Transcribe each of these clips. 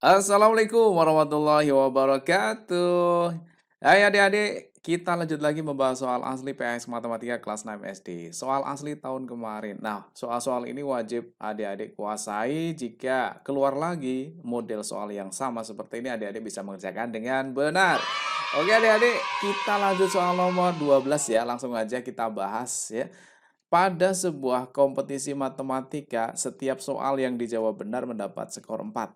Assalamualaikum warahmatullahi wabarakatuh. Hai adik-adik, kita lanjut lagi membahas soal asli PAS Matematika kelas 6 SD. Soal asli tahun kemarin. Nah, soal-soal ini wajib adik-adik kuasai. Jika keluar lagi model soal yang sama seperti ini, adik-adik bisa mengerjakan dengan benar. Oke adik-adik, kita lanjut soal nomor 12 ya. Langsung aja kita bahas ya. Pada sebuah kompetisi matematika, setiap soal yang dijawab benar mendapat skor 4.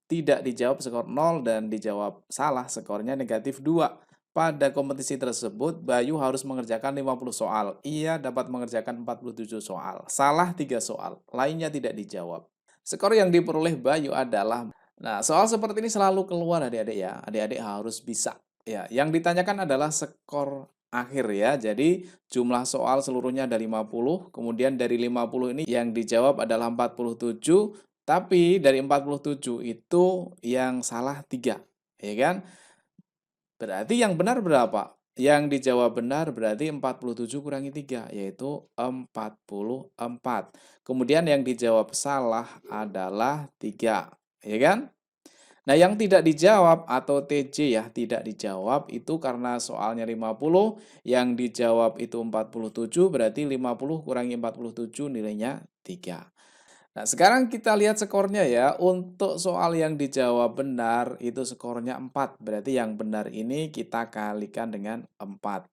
Tidak dijawab skor 0 dan dijawab salah skornya negatif 2. Pada kompetisi tersebut, Bayu harus mengerjakan 50 soal. Ia dapat mengerjakan 47 soal. Salah 3 soal, lainnya tidak dijawab. Skor yang diperoleh Bayu adalah. Nah, soal seperti ini selalu keluar adik-adik ya. Adik-adik harus bisa. Ya, yang ditanyakan adalah skor akhir ya. Jadi, jumlah soal seluruhnya ada 50, kemudian dari 50 ini yang dijawab adalah 47, tapi dari 47 itu yang salah 3, ya kan? Berarti yang benar berapa? Yang dijawab benar berarti 47 kurangi 3, yaitu 44. Kemudian yang dijawab salah adalah 3, ya kan? Nah, yang tidak dijawab atau TJ ya, tidak dijawab itu karena soalnya 50, yang dijawab itu 47, berarti 50 kurangi 47 nilainya 3. Nah, sekarang kita lihat skornya ya. Untuk soal yang dijawab benar itu skornya 4. Berarti yang benar ini kita kalikan dengan 4.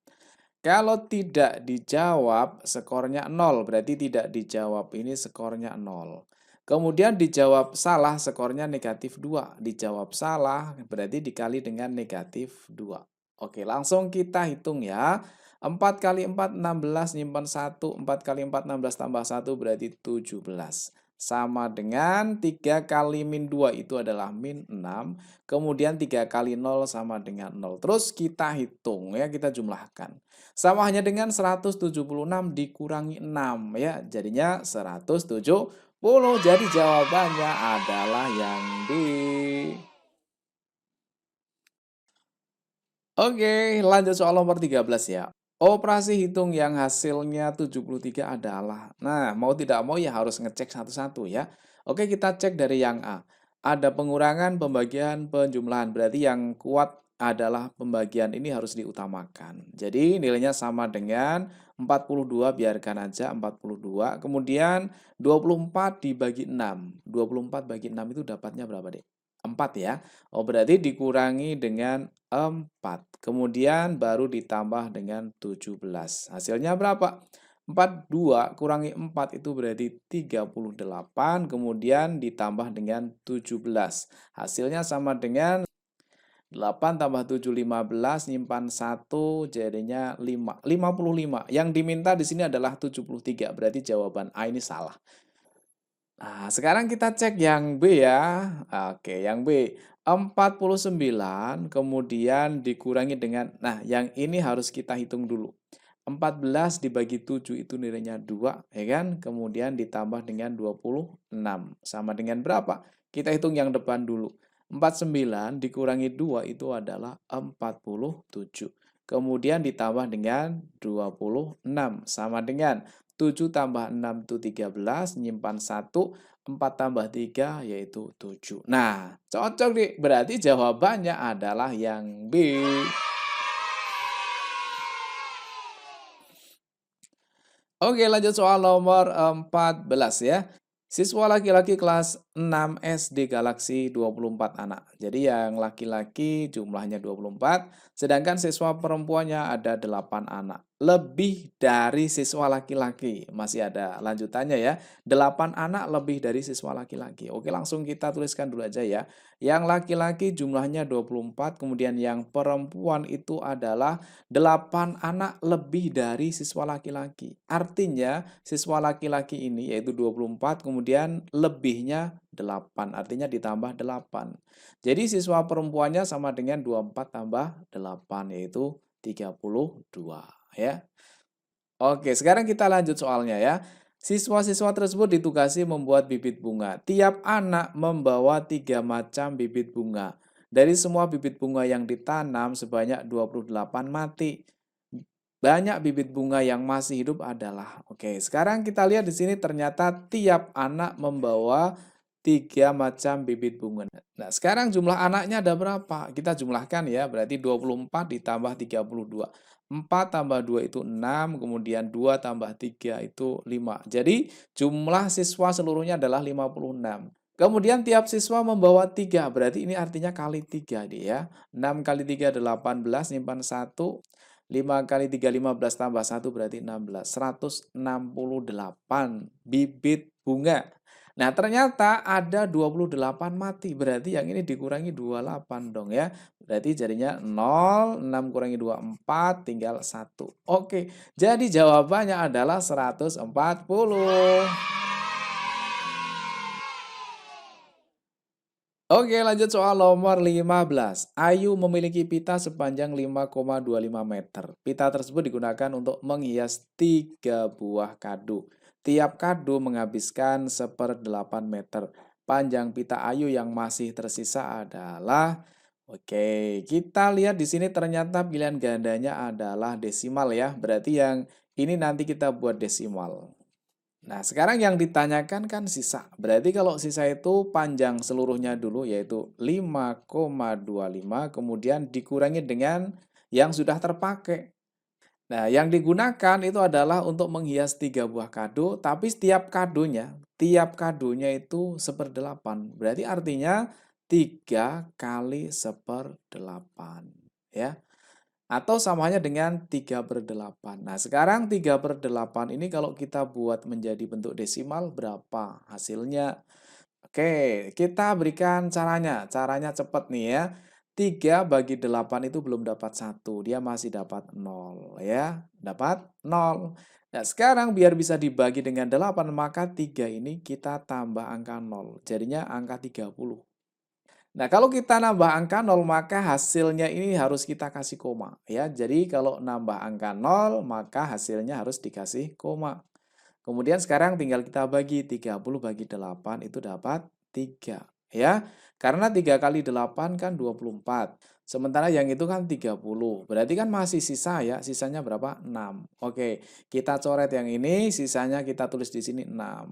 Kalau tidak dijawab skornya 0. Berarti tidak dijawab ini skornya 0. Kemudian dijawab salah skornya negatif 2. Dijawab salah berarti dikali dengan negatif 2. Oke, langsung kita hitung ya. 4 kali 4 16 nyimpan 1. 4 kali 4 16 tambah 1 berarti 17. Sama dengan 3 kali min 2 itu adalah min 6. Kemudian 3 kali 0 sama dengan 0. Terus kita hitung ya, kita jumlahkan. Sama hanya dengan 176 dikurangi 6 ya. Jadinya 170. Jadi jawabannya adalah yang D. Oke, lanjut soal nomor 13 ya. Operasi hitung yang hasilnya 73 adalah. Nah, mau tidak mau ya harus ngecek satu-satu ya. Oke, kita cek dari yang A. Ada pengurangan, pembagian, penjumlahan. Berarti yang kuat adalah pembagian ini harus diutamakan. Jadi nilainya sama dengan 42, biarkan aja 42. Kemudian 24 dibagi 6. 24 bagi 6 itu dapatnya berapa, Dek? 4 ya. Oh, berarti dikurangi dengan 4. Kemudian baru ditambah dengan 17. Hasilnya berapa? 42 kurangi 4 itu berarti 38. Kemudian ditambah dengan 17. Hasilnya sama dengan 8 tambah 7, 15. Nyimpan 1 jadinya 5. 55. Yang diminta di sini adalah 73. Berarti jawaban A ini salah. Nah, sekarang kita cek yang B ya. Oke, yang B. 49 kemudian dikurangi dengan, nah yang ini harus kita hitung dulu. 14 dibagi 7 itu nilainya 2, ya kan? Kemudian ditambah dengan 26. Sama dengan berapa? Kita hitung yang depan dulu. 49 dikurangi 2 itu adalah 47. Kemudian ditambah dengan 26. Sama dengan 7 tambah 6 itu 13, nyimpan 1, 4 tambah 3 yaitu 7. Nah, cocok nih. Berarti jawabannya adalah yang B. Oke, lanjut soal nomor 14 ya. Siswa laki-laki kelas 6 SD Galaksi 24 anak. Jadi yang laki-laki jumlahnya 24, sedangkan siswa perempuannya ada 8 anak. Lebih dari siswa laki-laki. Masih ada lanjutannya ya. 8 anak lebih dari siswa laki-laki. Oke, langsung kita tuliskan dulu aja ya. Yang laki-laki jumlahnya 24, kemudian yang perempuan itu adalah 8 anak lebih dari siswa laki-laki. Artinya siswa laki-laki ini yaitu 24, kemudian lebihnya 8. Artinya ditambah 8. Jadi siswa perempuannya sama dengan 24 tambah 8 yaitu 32 ya. Oke, sekarang kita lanjut soalnya ya. Siswa-siswa tersebut ditugasi membuat bibit bunga. Tiap anak membawa 3 macam bibit bunga. Dari semua bibit bunga yang ditanam sebanyak 28 mati. Banyak bibit bunga yang masih hidup adalah. Oke, sekarang kita lihat di sini ternyata tiap anak membawa 3 macam bibit bunga. Nah, sekarang jumlah anaknya ada berapa? Kita jumlahkan ya, berarti 24 ditambah 32. 4 tambah 2 itu 6, kemudian 2 tambah 3 itu 5. Jadi jumlah siswa seluruhnya adalah 56. Kemudian tiap siswa membawa 3, berarti ini artinya kali 3 dia ya. 6 kali 3 18, simpan 1. 5 kali 3 15 tambah 1 berarti 16. 168 bibit bunga. Nah, ternyata ada 28 mati. Berarti yang ini dikurangi 28 dong ya. Berarti jadinya 0, 6 kurangi 2, 4, tinggal 1. Oke, jadi jawabannya adalah 140. Oke, lanjut soal nomor 15. Ayu memiliki pita sepanjang 5,25 meter. Pita tersebut digunakan untuk menghias 3 buah kado. Tiap kado menghabiskan 1/8 meter. Panjang pita Ayu yang masih tersisa adalah. Oke, kita lihat di sini ternyata pilihan gandanya adalah desimal ya. Berarti yang ini nanti kita buat desimal. Nah, sekarang yang ditanyakan kan sisa. Berarti kalau sisa itu panjang seluruhnya dulu yaitu 5,25 kemudian dikurangi dengan yang sudah terpakai. Nah, yang digunakan itu adalah untuk menghias 3 buah kado, tapi tiap kadonya itu 1/8. Berarti artinya 3 kali 1/8 ya. Atau samanya dengan 3/8. Nah, sekarang 3/8 ini kalau kita buat menjadi bentuk desimal berapa hasilnya? Oke, kita berikan caranya. Caranya cepat nih ya. 3 bagi 8 itu belum dapat 1, dia masih dapat 0 ya. Dapat 0. Nah, sekarang biar bisa dibagi dengan 8, maka 3 ini kita tambah angka 0. Jadinya angka 30. Nah, kalau kita nambah angka 0, maka hasilnya ini harus kita kasih koma, ya. Jadi, kalau nambah angka 0, maka hasilnya harus dikasih koma. Kemudian sekarang tinggal kita bagi, 30 bagi 8 itu dapat 3, ya. Karena 3 kali 8 kan 24. Sementara yang itu kan 30. Berarti kan masih sisa ya, sisanya berapa? 6. Oke, kita coret yang ini, sisanya kita tulis di sini 6.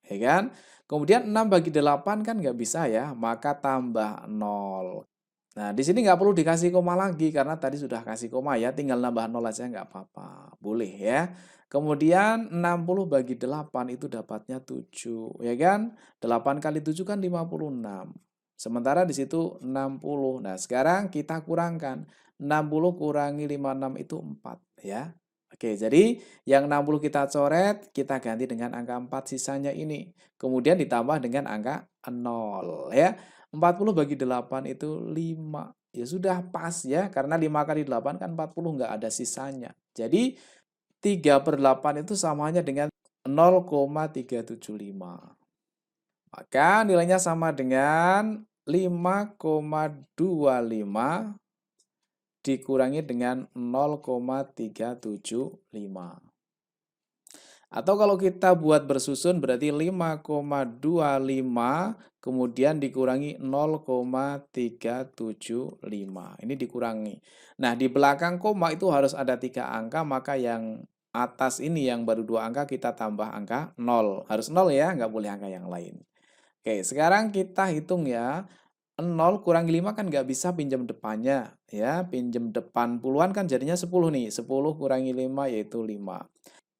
Ya kan? Kemudian 6 bagi 8 kan nggak bisa ya, maka tambah 0. Nah, di sini nggak perlu dikasih koma lagi karena tadi sudah kasih koma ya, tinggal nambah 0 aja nggak apa-apa. Boleh ya. Kemudian 60 bagi 8 itu dapatnya 7, ya kan? 8 kali 7 kan 56. Sementara di situ 60. Nah, sekarang kita kurangkan. 60 kurangi 56 itu 4 ya. Oke, jadi yang 60 kita coret, kita ganti dengan angka 4 sisanya ini. Kemudian ditambah dengan angka 0 ya. 40 bagi 8 itu 5. Ya sudah pas ya, karena 5 kali 8 kan 40 nggak ada sisanya. Jadi 3/8 itu samanya dengan 0,375. Maka nilainya sama dengan 5,25 dikurangi dengan 0,375. Atau kalau kita buat bersusun berarti 5,25 kemudian dikurangi 0,375. Ini dikurangi. Nah, di belakang koma itu harus ada 3 angka, maka yang atas ini yang baru 2 angka kita tambah angka 0. Harus 0 ya, nggak boleh angka yang lain. Oke, sekarang kita hitung ya. 0 kurangi 5 kan nggak bisa pinjam depannya. Ya, pinjam depan puluhan kan jadinya 10 nih. 10 kurangi 5 yaitu 5.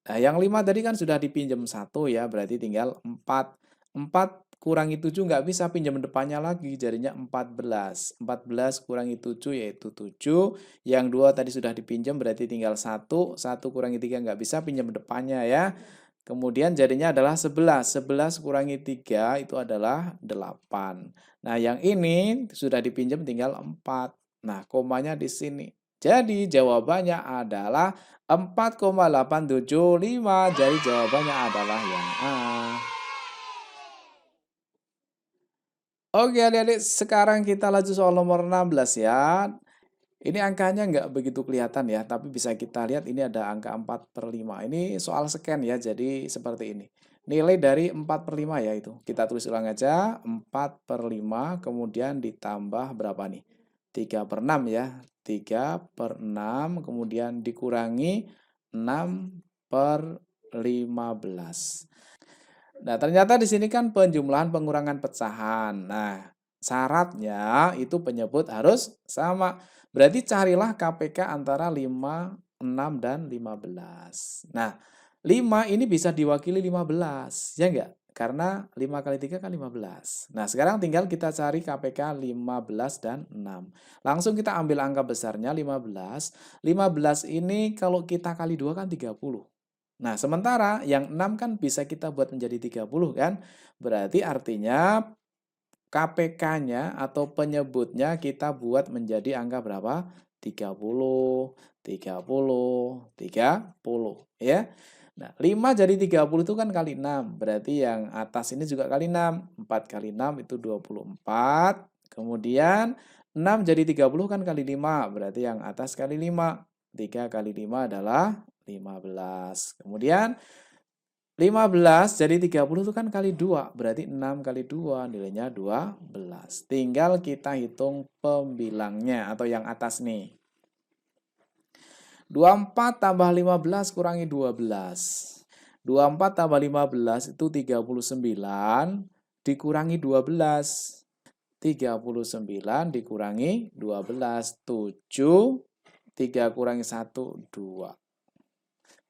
Nah, yang 5 tadi kan sudah dipinjam 1 ya, berarti tinggal 4. 4 kurangi 7 nggak bisa pinjam depannya lagi, jadinya 14. 14 kurangi 7 yaitu 7. Yang 2 tadi sudah dipinjam berarti tinggal 1. 1 kurangi 3 nggak bisa pinjam depannya ya. Kemudian jadinya adalah 11. 11 kurangi 3 itu adalah 8. Nah, yang ini sudah dipinjam tinggal 4. Nah, komanya di sini. Jadi jawabannya adalah 4,875. Jadi jawabannya adalah yang A. Oke adik-adik, sekarang kita lanjut soal nomor 16 ya. Ini angkanya nggak begitu kelihatan ya, tapi bisa kita lihat ini ada angka 4/5. Ini soal scan ya, jadi seperti ini. Nilai dari 4/5 ya itu. Kita tulis ulang aja, 4/5, kemudian ditambah berapa nih? 3/6 ya. 3/6, kemudian dikurangi 6/15. Nah, ternyata di sini kan penjumlahan pengurangan pecahan. Nah, syaratnya itu penyebut harus sama. Berarti carilah KPK antara 5, 6, dan 15. Nah, 5 ini bisa diwakili 15, ya enggak? Karena 5 kali 3 kan 15. Nah, sekarang tinggal kita cari KPK 15 dan 6. Langsung kita ambil angka besarnya 15. 15 ini kalau kita kali 2 kan 30. Nah, sementara yang 6 kan bisa kita buat menjadi 30 kan? Berarti artinya KPK-nya atau penyebutnya kita buat menjadi angka berapa? 30, 30, 30, ya. Nah, 5 jadi 30 itu kan kali 6. Berarti yang atas ini juga kali 6. 4 kali 6 itu 24. Kemudian 6 jadi 30 kan kali 5. Berarti yang atas kali 5. 3 kali 5 adalah 15. Kemudian 15 jadi 30 itu kan kali 2. Berarti 6 kali 2 nilainya 12. Tinggal kita hitung pembilangnya atau yang atas nih. 24 tambah 15 kurangi 12. 24 tambah 15 itu 39 dikurangi 12. 39 dikurangi 12. 7. 3 kurangi 1, 2.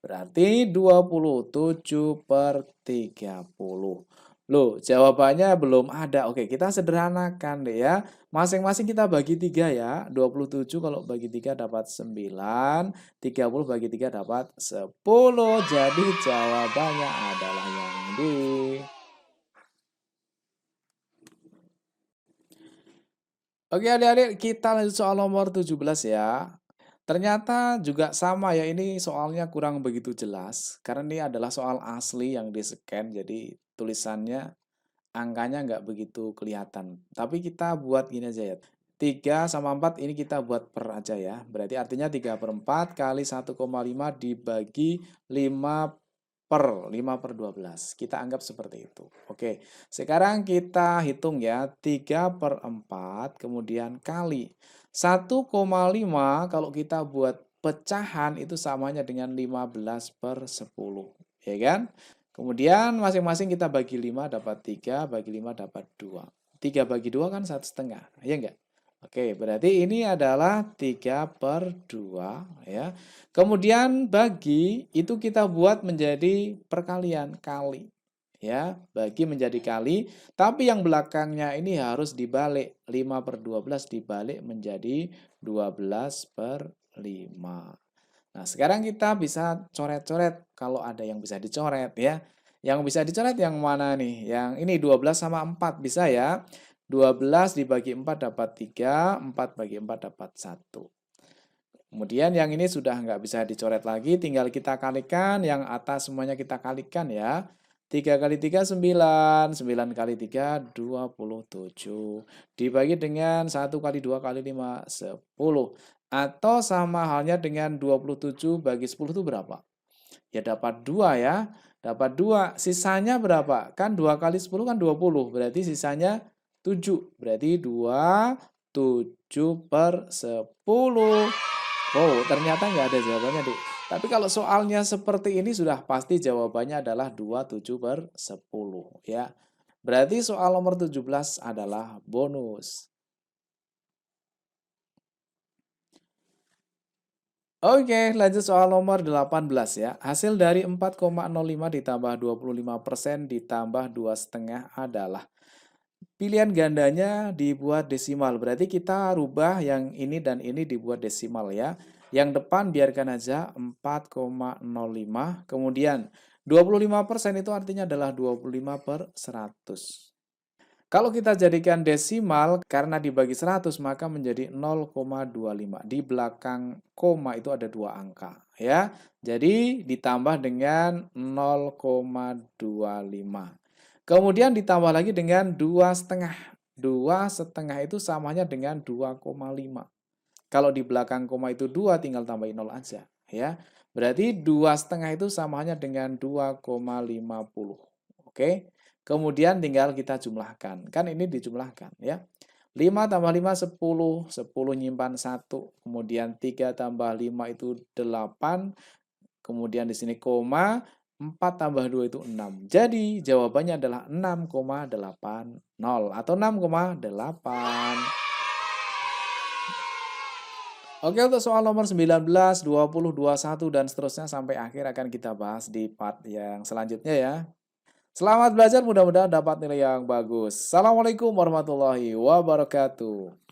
Berarti 27/30. Loh, jawabannya belum ada. Oke, kita sederhanakan deh ya. Masing-masing kita bagi 3 ya. 27 kalau bagi 3 dapat 9. 30 bagi 3 dapat 10. Jadi jawabannya adalah yang D. Oke adik-adik, kita lanjut soal nomor 17 ya. Ternyata juga sama ya, ini soalnya kurang begitu jelas. Karena ini adalah soal asli yang di-scan, jadi tulisannya, angkanya nggak begitu kelihatan. Tapi kita buat gini aja ya. 3 sama 4 ini kita buat per aja ya. Berarti artinya 3/4 kali 1,5 dibagi 5/12. Kita anggap seperti itu. Oke, sekarang kita hitung ya. 3/4 kemudian kali 1,5 kalau kita buat pecahan itu samanya dengan 15/10. Ya kan? Kemudian masing-masing kita bagi 5 dapat 3, bagi 5 dapat 2. 3 bagi 2 kan 1,5, ya enggak? Oke, berarti ini adalah 3/2 ya. Kemudian bagi itu kita buat menjadi perkalian, kali. Ya, bagi menjadi kali, tapi yang belakangnya ini harus dibalik. 5/12 dibalik menjadi 12/5. Nah, sekarang kita bisa coret-coret kalau ada yang bisa dicoret ya. Yang bisa dicoret yang mana nih? Yang ini 12 sama 4 bisa ya. 12 dibagi 4 dapat 3, 4 bagi 4 dapat 1. Kemudian yang ini sudah nggak bisa dicoret lagi, tinggal kita kalikan, yang atas semuanya kita kalikan ya. 3 kali 3, 9, 9 kali 3, 27. Dibagi dengan 1 kali 2 kali 5, 10. Atau sama halnya dengan 27 bagi 10 itu berapa? Ya dapat 2 ya. Dapat 2. Sisanya berapa? Kan 2 kali 10 kan 20. Berarti sisanya 7. Berarti 2, 7/10. Oh, ternyata nggak ada jawabannya, Dik. Tapi kalau soalnya seperti ini sudah pasti jawabannya adalah 27/10 ya. Berarti soal nomor 17 adalah bonus. Oke, lanjut soal nomor 18 ya. Hasil dari 4,05 ditambah 25% ditambah 2,5 adalah. Pilihan gandanya dibuat desimal. Berarti kita rubah yang ini dan ini dibuat desimal ya. Yang depan biarkan aja 4,05. Kemudian 25% itu artinya adalah 25/100. Kalau kita jadikan desimal, karena dibagi 100 maka menjadi 0,25. Di belakang koma itu ada 2 angka ya. Jadi ditambah dengan 0,25. Kemudian ditambah lagi dengan 2,5. 2,5 itu samanya dengan 2,5. Kalau di belakang koma itu 2 tinggal tambahin 0 aja ya. Berarti 2,5 itu samanya dengan 2,50. Oke. Kemudian tinggal kita jumlahkan. Kan ini dijumlahkan ya. 5 tambah 5, 10. 10 nyimpan 1. Kemudian 3 tambah 5 itu 8. Kemudian di sini koma. 4 tambah 2 itu 6. Jadi jawabannya adalah 6,80 atau 6,8. Oke, untuk soal nomor 19, 20, 21, dan seterusnya sampai akhir akan kita bahas di part yang selanjutnya ya. Selamat belajar, mudah-mudahan dapat nilai yang bagus. Assalamualaikum warahmatullahi wabarakatuh.